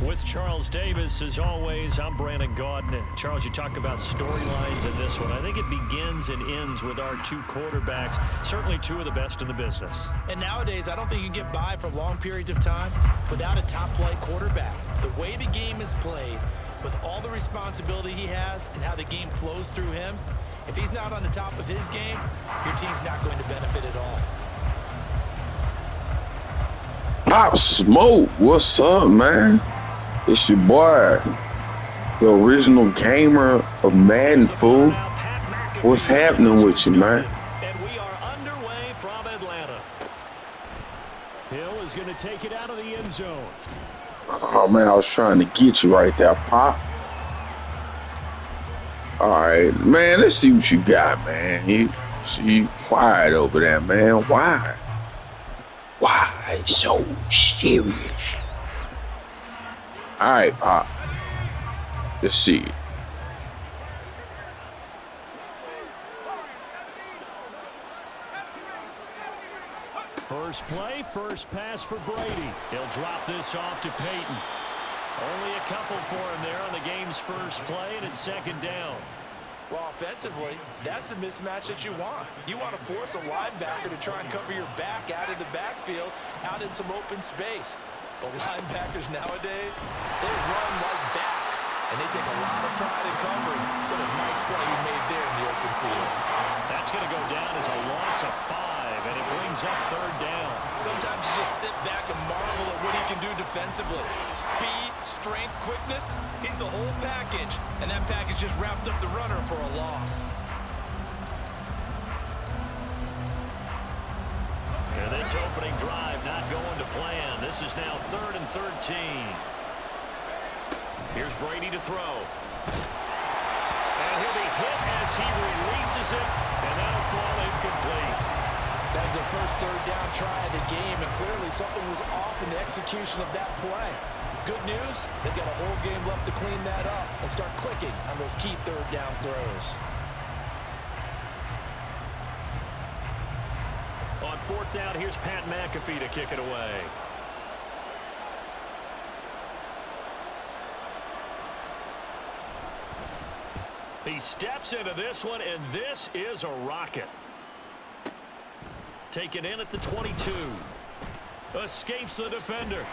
With Charles Davis, as always, I'm Brandon Gaudin. Charles, you talk about storylines in this one. I think it begins and ends with our two quarterbacks, certainly two of the best in the business. And nowadays, I don't think you can get by for long periods of time without a top-flight quarterback. The way the game is played, with all the responsibility he has and how the game flows through him, if he's not on the top of his game, your team's not going to benefit at all. Pop Smoke, what's up, man? It's your boy, the original gamer of Madden, fool. What's happening with you, man? And we are underway from Atlanta. Hill is going to take it out of the end zone. Oh, man, I was trying to get you right there, Pop. All right, man, let's see what you got, man. You quiet over there, man. Why? Why so serious? All right, Pop. Let's see. First play, first pass for Brady. He'll drop this off to Peyton. Only a couple for him there on the game's first play, and it's second down. Well, offensively, that's the mismatch that you want. You want to force a linebacker to try and cover your back out of the backfield, out in some open space. But linebackers nowadays, they run like backs, and they take a lot of pride in covering. What a nice play he made there in the open field. That's going to go down as a loss of 5, and it brings up third down. Sometimes you just sit back and marvel at what he can do defensively. Speed, strength, quickness, he's the whole package. And that package just wrapped up the runner for a loss. And this opening drive not going to plan. This is now 3rd and 13. Here's Brady to throw. And he'll be hit as he releases it, and that'll fall incomplete. That was their first third down try of the game, and clearly something was off in the execution of that play. Good news, they've got a whole game left to clean that up and start clicking on those key third down throws. On 4th down, here's Pat McAfee to kick it away. He steps into this one, and this is a rocket. Taken in at the 22. Escapes the defender.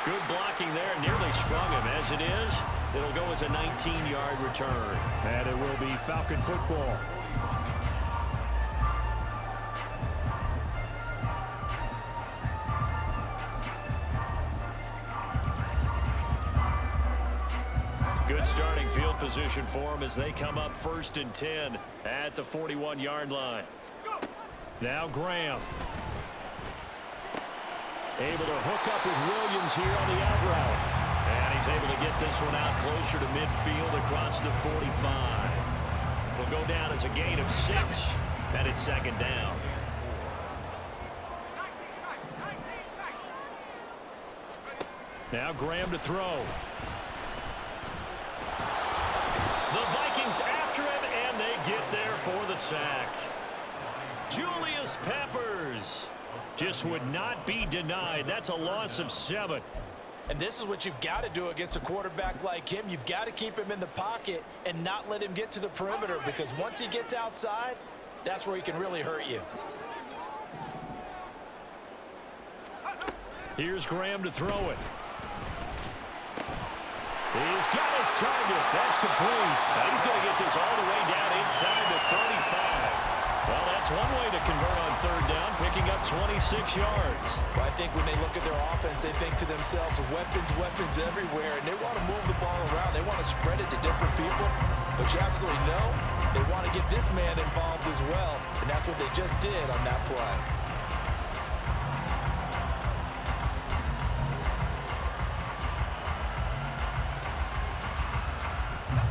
Good blocking there. Nearly sprung him. As it is, it'll go as a 19-yard return. And it will be Falcon football. Good starting field position for them as they come up 1st and 10 at the 41-yard line. Now Graham. Able to hook up with Williams here on the out route. And he's able to get this one out closer to midfield across the 45. Will go down as a gain of 6, and it's second down. Now Graham to throw. The Vikings after him, and they get there for the sack. Julius Peppers just would not be denied. That's a loss of 7. And this is what you've got to do against a quarterback like him. You've got to keep him in the pocket and not let him get to the perimeter, because once he gets outside, that's where he can really hurt you. Here's Graham to throw it. He's got his target. That's complete. Now he's going to get this all the way down inside the 35. Well, that's one way to convert on third down, picking up 26 yards. Well, I think when they look at their offense, they think to themselves, weapons, weapons everywhere, and they want to move the ball around. They want to spread it to different people. But you absolutely know they want to get this man involved as well, and that's what they just did on that play.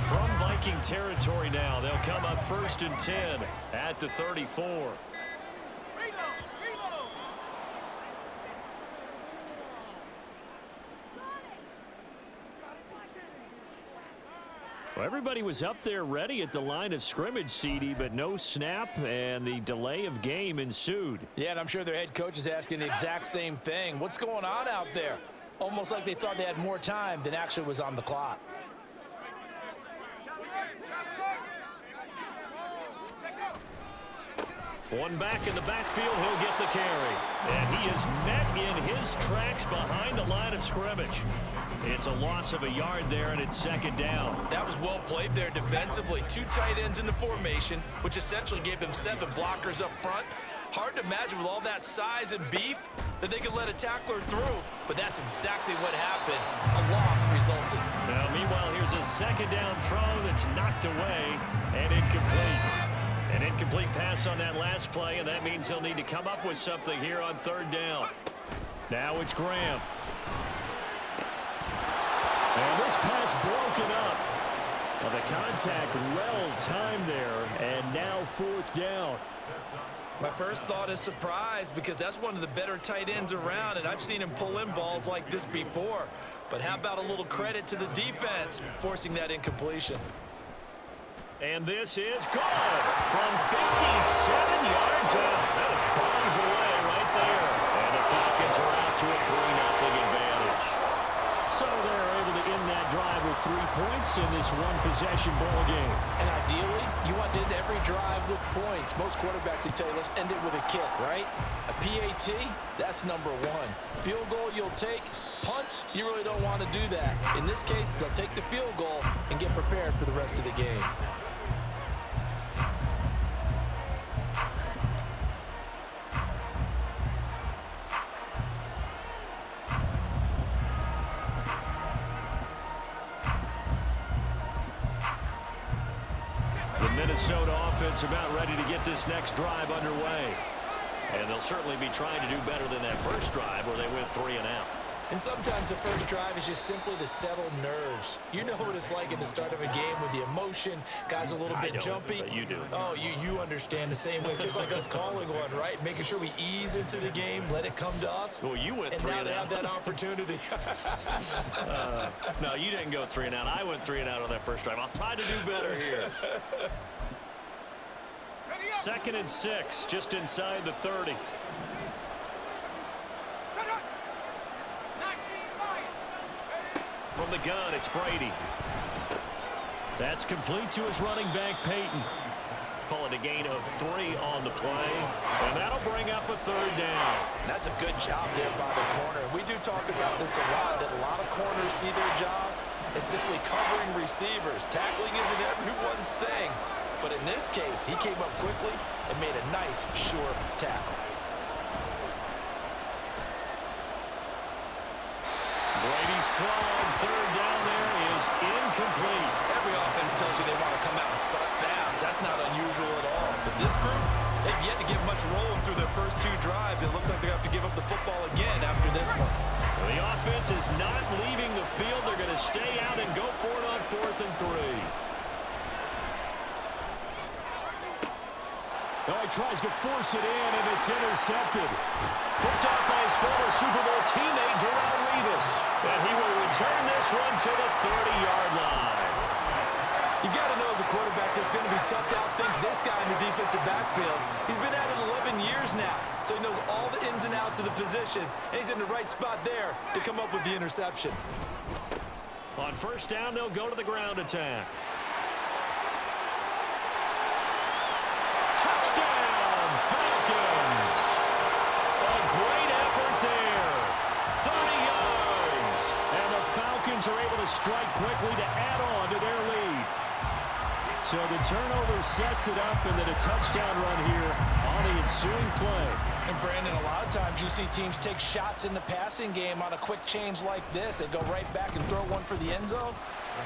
From Viking territory now, they'll come up 1st and 10 at the 34. Well, everybody was up there ready at the line of scrimmage, CD, but no snap, and the delay of game ensued. Yeah, and I'm sure their head coach is asking the exact same thing. What's going on out there? almost like they thought they had more time than actually was on the clock. One back in the backfield, he'll get the carry. And he is met in his tracks behind the line of scrimmage. It's a loss of a yard there, and it's second down. That was well played there defensively. 2 tight ends in the formation, which essentially gave them 7 blockers up front. Hard to imagine with all that size and beef that they could let a tackler through, but that's exactly what happened. A loss resulted. Now, meanwhile, here's a second down throw that's knocked away and incomplete. An incomplete pass on that last play, and that means he'll need to come up with something here on third down. Now it's Graham. And this pass broken up. Well, the contact well timed there, and now fourth down. My first thought is surprise because that's one of the better tight ends around, and I've seen him pull in balls like this before. But how about a little credit to the defense forcing that incompletion? And this is good from 57 yards out. That was bombs away right there. And the Falcons are out to a 3-0 advantage. So they're able to end that drive with 3 points in this one-possession ball game. And ideally, you want to end every drive with points. Most quarterbacks would tell you, let's end it with a kick, right? A PAT, that's number 1. Field goal you'll take. Punts, you really don't want to do that. In this case, they'll take the field goal and get prepared for the rest of the game. Minnesota offense about ready to get this next drive underway. And they'll certainly be trying to do better than that first drive where they went 3 and out. And sometimes the first drive is just simply to settle nerves. You know what it's like at the start of a game with the emotion. Guys a little bit jumpy. But you do. Oh, you understand the same way. It's just like us calling one, right? Making sure we ease into the game, let it come to us. Well, you went 3 and and now out. they have that opportunity. No, you didn't go 3 and out. I went 3 and out on that first drive. I'll try to do better here. 2nd and 6, just inside the 30. From the gun, it's Brady. That's complete to his running back, Peyton. Call it a gain of 3 on the play. And that'll bring up a 3rd down. That's a good job there by the corner. We do talk about this a lot, that a lot of corners see their job as simply covering receivers. Tackling isn't everyone's thing. But in this case, he came up quickly and made a nice, sure tackle. Brady's throw on 3rd down there is incomplete. Every offense tells you they want to come out and start fast. That's not unusual at all. But this group, they've yet to get much rolling through their first 2 drives. It looks like they're going to have to give up the football again after this one. The offense is not leaving the field. They're going to stay out and go for it on 4th and 3. Oh, he tries to force it in, and it's intercepted. Picked off by his former Super Bowl teammate, Darrelle Revis. And he will return this one to the 30-yard line. You got to know as a quarterback it's going to be tough to outthink this guy in the defensive backfield. He's been at it 11 years now, so he knows all the ins and outs of the position, and he's in the right spot there to come up with the interception. On 1st down, they'll go to the ground attack. Touchdown, Falcons! A great effort there. 30 yards. And the Falcons are able to strike quickly to add on to their lead. So the turnover sets it up, and then a touchdown run here on the ensuing play. And Brandon, a lot of times you see teams take shots in the passing game on a quick change like this. They go right back and throw one for the end zone.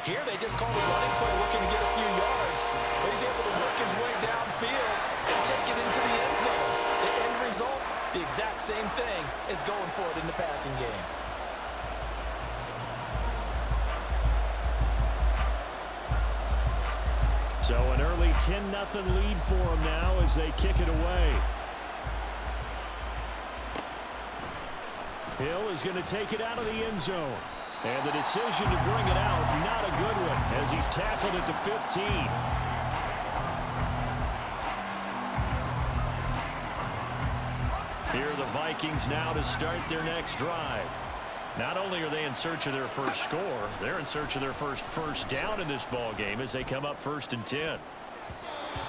Here they just call a running play looking to get a few yards. But he's able to work his way downfield and take it into the end zone. The end result, the exact same thing as going for it in the passing game. So an early 10-0 lead for them now as they kick it away. Hill is going to take it out of the end zone. And the decision to bring it out, not a good one, as he's tackled at the 15. Here are the Vikings now to start their next drive. Not only are they in search of their first score, they're in search of their first down in this ball game as they come up 1st and 10.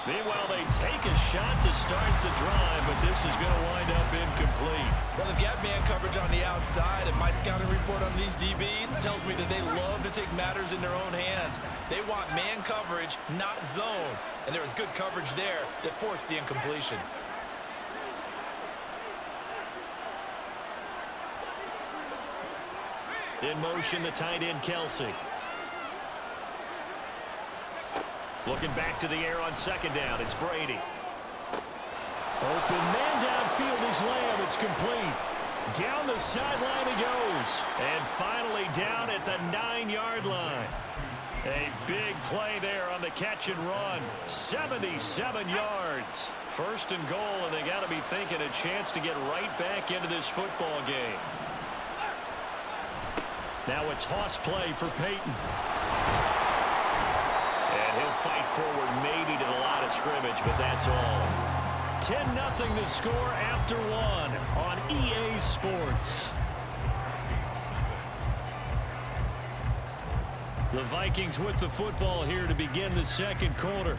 Meanwhile, they take a shot to start the drive, but this is going to wind up incomplete. Well, they've got man coverage on the outside, and my scouting report on these DBs tells me that they love to take matters in their own hands. They want man coverage, not zone, and there was good coverage there that forced the incompletion. In motion, the tight end, Kelsey. Looking back to the air on 2nd down. It's Brady. Open man downfield is Lamb. It's complete. Down the sideline he goes. And finally down at the 9-yard line. A big play there on the catch and run. 77 yards. 1st and goal, and they got to be thinking a chance to get right back into this football game. Now a toss play for Peyton. And he'll fight forward maybe to the line of scrimmage, but that's all. 10-0 the score after 1 on EA Sports. The Vikings with the football here to begin the 2nd quarter.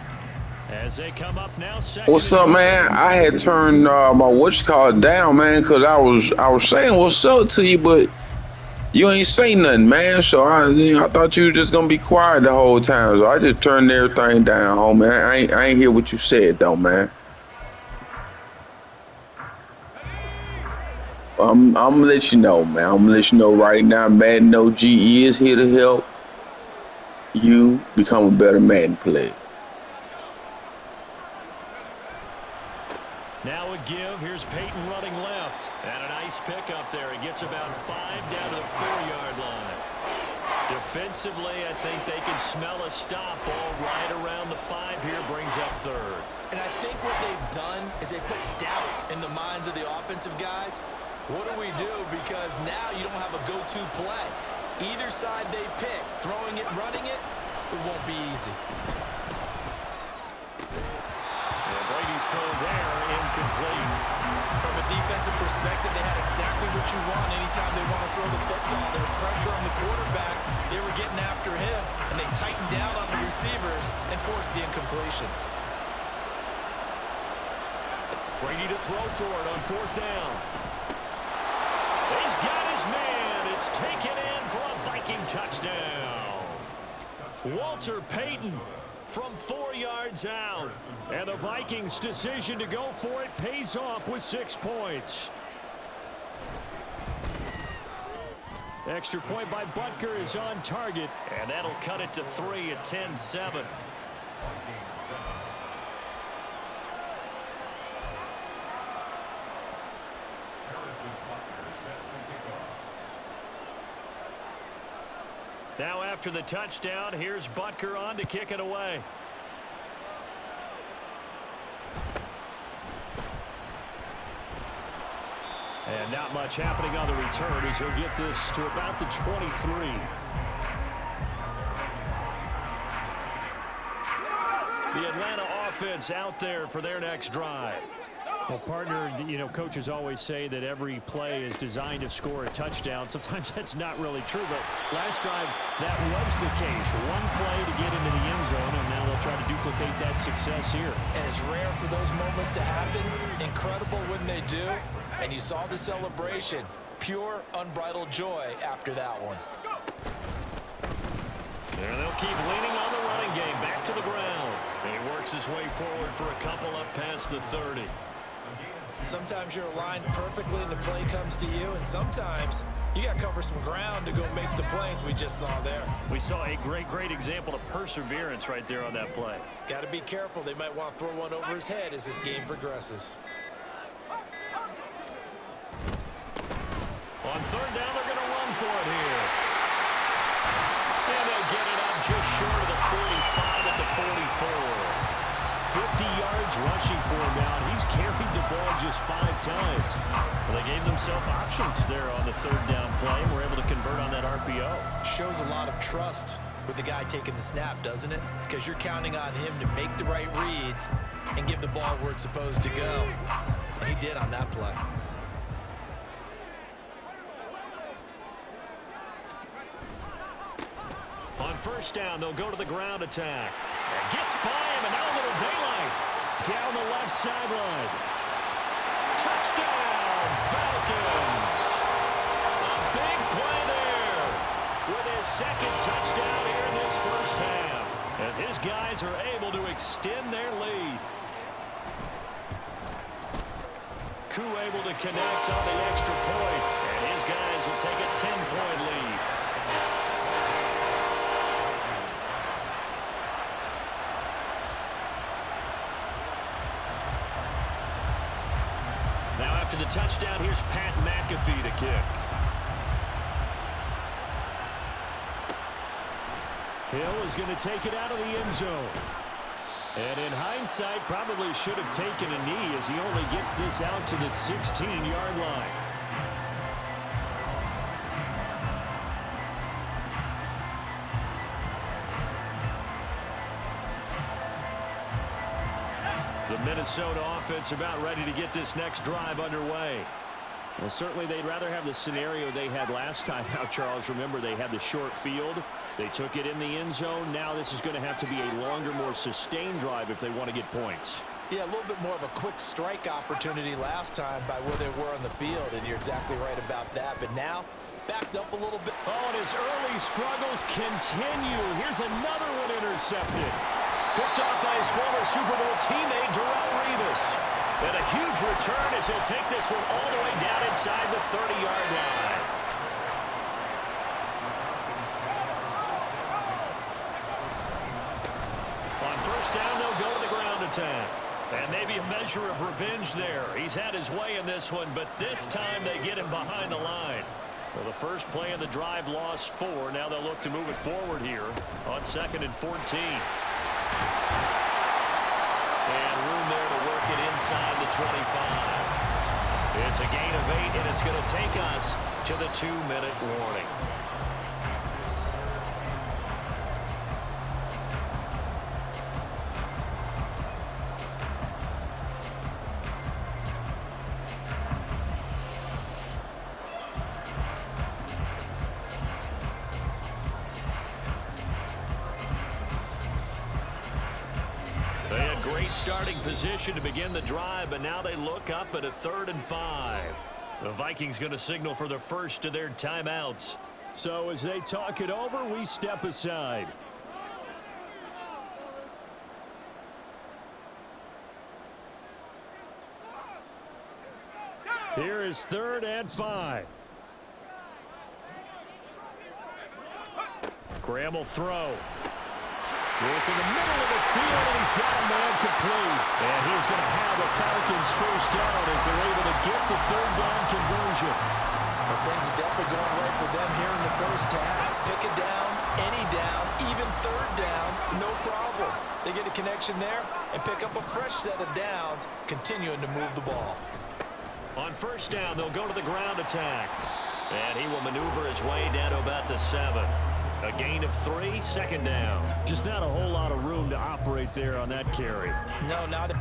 As they come up now, 2nd. What's up, man? I had turned my whatchamacallit down, man, because I was saying what's up to you, but you ain't say nothing, man. So I thought you were just gonna be quiet the whole time. So I just turned everything down, homie. I ain't hear what you said though, man. I'm gonna let you know, man. I'm gonna let you know right now. Madden OG is here to help you become a better Madden player. Now a give. Here's Peyton running left. And a nice pickup there. He gets about 5 down to the 4-yard line. Defensively, I think they can smell a stop. Ball right around the 5 here. Brings up 3rd. And I think what they've done is they put doubt in the minds of the offensive guys. What do we do? Because now you don't have a go-to play. Either side they pick, throwing it, running it, it won't be easy. Brady's throw there, incomplete. From a defensive perspective, they had exactly what you want anytime they want to throw the football. There was pressure on the quarterback. They were getting after him, and they tightened down on the receivers and forced the incompletion. Brady to throw for it on 4th down. He's got his man. It's taken in for a Viking touchdown. Walter Payton from 4 yards out. And the Vikings' decision to go for it pays off with 6 points. Extra point by Butker is on target. And that'll cut it to 3 at 10-7. Now after the touchdown, here's Butker on to kick it away. And not much happening on the return as he'll get this to about the 23. The Atlanta offense out there for their next drive. Well, partner, coaches always say that every play is designed to score a touchdown. Sometimes that's not really true, but last drive, that was the case. One play to get into the end zone, and now they'll try to duplicate that success here. And it's rare for those moments to happen. Incredible when they do. And you saw the celebration. Pure, unbridled joy after that one. And they'll keep leaning on the running game. Back to the ground. And he works his way forward for a couple up past the 30. Sometimes you're aligned perfectly and the play comes to you, and sometimes you got to cover some ground to go make the plays we just saw there. We saw a great example of perseverance right there on that play. Got to be careful. They might want to throw one over his head as this game progresses. On 3rd down, they're going to run for it here. And they'll get it up just short of the 45 at the 44. 50 yards rushing for him now. He's carried the ball just 5 times. Well, they gave themselves options there on the 3rd down play and were able to convert on that RPO. Shows a lot of trust with the guy taking the snap, doesn't it? Because you're counting on him to make the right reads and give the ball where it's supposed to go. And he did on that play. first down, they'll go to the ground attack. Gets by him, and now a little daylight. Down the left sideline. Touchdown, Falcons. A big play there with his second touchdown here in this first half, as his guys are able to extend their lead. Koo able to connect on the extra point, and his guys will take a 10-point lead. Now after the touchdown, here's Pat McAfee to kick. Hill is going to take it out of the end zone. And in hindsight, probably should have taken a knee as he only gets this out to the 16-yard line. The Minnesota offense about ready to get this next drive underway. Well, certainly they'd rather have the scenario they had last time out, Charles. Remember, they had the short field. They took it in the end zone. Now this is going to have to be a longer, more sustained drive if they want to get points. Yeah, a little bit more of a quick strike opportunity last time by where they were on the field, and you're exactly right about that. But now, backed up a little bit. Oh, and his early struggles continue. Here's another one intercepted. Picked off by his former Super Bowl teammate, Darrelle Revis. And a huge return as he'll take this one all the way down inside the 30-yard line. On first down, they'll go to the ground attack. And maybe a measure of revenge there. He's had his way in this one, but this time they get him behind the line. Well, the first play of the drive lost 4. Now they'll look to move it forward here on 2nd and 14. And room there to work it inside the 25. It's a gain of 8, and it's going to take us to the 2-minute warning. They had great starting position to begin the drive, but now they look up at a 3rd and 5. The Vikings going to signal for the first of their timeouts. So as they talk it over, we step aside. Here is 3rd and 5. Graham will throw. Work in the middle of the field, and he's got a man complete. And he's going to have the Falcons first down as they're able to get the 3rd down conversion. Well, things are definitely going right for them here in the first half. Pick it down, any down, even 3rd down, no problem. They get a connection there and pick up a fresh set of downs, continuing to move the ball. On first down, they'll go to the ground attack. And he will maneuver his way down to about the 7. A gain of 3, 2nd down. Just not a whole lot of room to operate there on that carry. No, not